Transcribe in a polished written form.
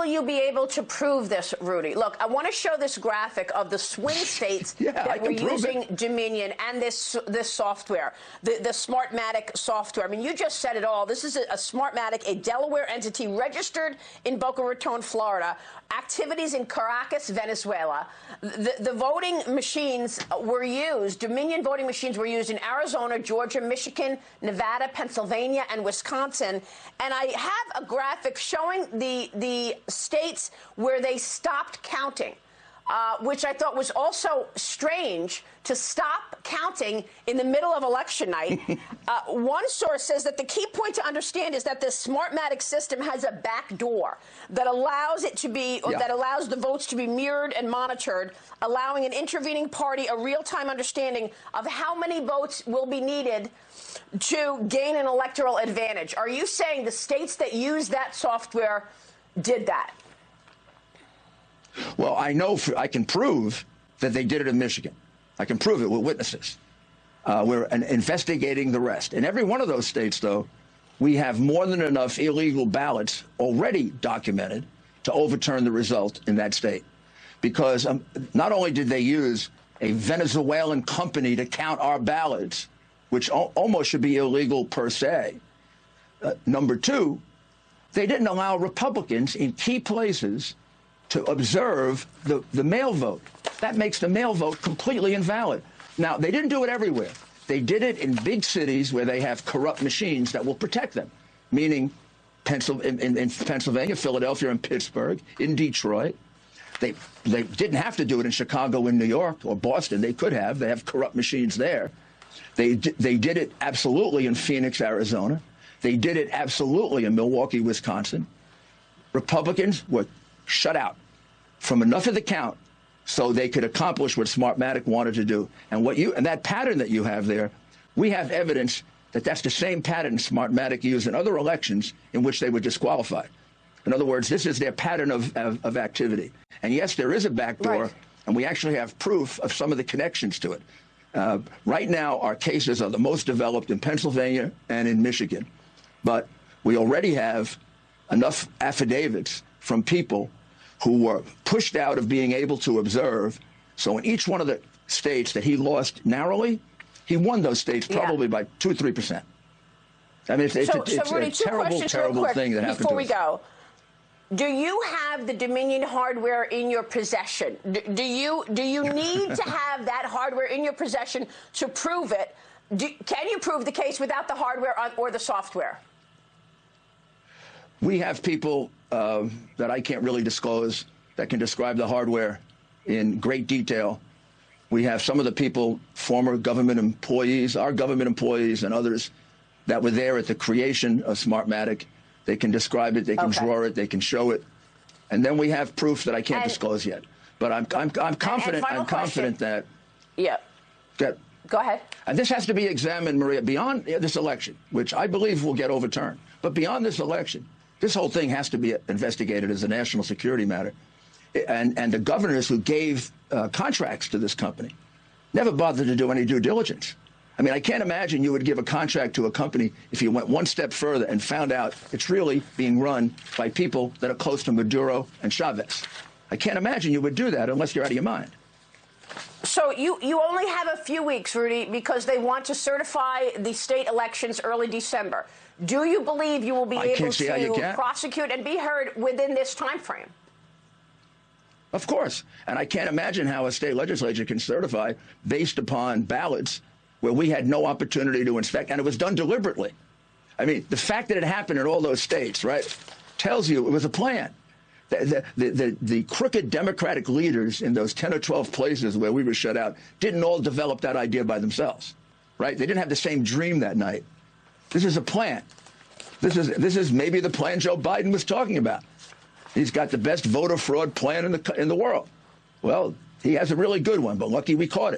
will you be able to prove this, Rudy? Look, I want to show this graphic of the swing states that were using Dominion and this software, the Smartmatic software. I mean, you just said it all. This is a Smartmatic, a Delaware entity registered in Boca Raton, Florida, activities in Caracas, Venezuela. The voting machines were used, Dominion voting machines were used in Arizona, Georgia, Michigan, Nevada, Pennsylvania, and Wisconsin. And I have a graphic showing the states where they stopped counting, which I thought was also strange to stop counting in the middle of election night. One source says that the key point to understand is that this Smartmatic system has a back door that allows it to be, that allows the votes to be mirrored and monitored, allowing an intervening party a real-time understanding of how many votes will be needed to gain an electoral advantage. Are you saying the states that use that software did that? Well, I know I can prove that they did it in Michigan. I can prove it with witnesses. We're investigating the rest. In every one of those states, though, we have more than enough illegal ballots already documented to overturn the result in that state. Because not only did they use a Venezuelan company to count our ballots, which almost should be illegal per se. Number two, they didn't allow Republicans in key places to observe the mail vote. That makes the mail vote completely invalid. Now, they didn't do it everywhere. They did it in big cities where they have corrupt machines that will protect them, meaning in Pennsylvania, Philadelphia, and Pittsburgh, in Detroit. They didn't have to do it in Chicago, in New York, or Boston. They could have. They have corrupt machines there. They did it absolutely in Phoenix, Arizona. They did it absolutely in Milwaukee, Wisconsin. Republicans were shut out from enough of the count so they could accomplish what Smartmatic wanted to do. And that pattern that you have there, we have evidence that that's the same pattern Smartmatic used in other elections in which they were disqualified. In other words, this is their pattern of activity. And yes, there is a backdoor, and we actually have proof of some of the connections to it. Right now, our cases are the most developed in Pennsylvania and in Michigan. But we already have enough affidavits from people who were pushed out of being able to observe. So in each one of the states that he lost narrowly, he won those states probably by 2 or 3%. I mean, it's Rudy, a terrible, terrible thing that happened to us. Before we go, do you have the Dominion hardware in your possession? Do you need to have that hardware in your possession to prove it? Can you prove the case without the hardware or the software? We have people that I can't really disclose that can describe the hardware in great detail. We have some of the people, former government employees, our government employees and others that were there at the creation of Smartmatic. They can describe it, they can draw it, they can show it. And then we have proof that I can't disclose yet. But I'm confident, that... Yeah. Go ahead. And this has to be examined, Maria, beyond this election, which I believe will get overturned. But beyond this election, this whole thing has to be investigated as a national security matter. And the governors who gave contracts to this company never bothered to do any due diligence. I mean, I can't imagine you would give a contract to a company if you went one step further and found out it's really being run by people that are close to Maduro and Chavez. I can't imagine you would do that unless you're out of your mind. So you only have a few weeks, Rudy, because they want to certify the state elections early December. Do you believe you will be able to prosecute and be heard within this time frame? Of course. And I can't imagine how a state legislature can certify based upon ballots where we had no opportunity to inspect, and it was done deliberately. I mean, the fact that it happened in all those states, right, tells you it was a plan. The crooked Democratic leaders in those 10 or 12 places where we were shut out didn't all develop that idea by themselves, right? They didn't have the same dream that night. This is a plan. This is maybe the plan Joe Biden was talking about. He's got the best voter fraud plan in the world. Well, he has a really good one, but lucky we caught it.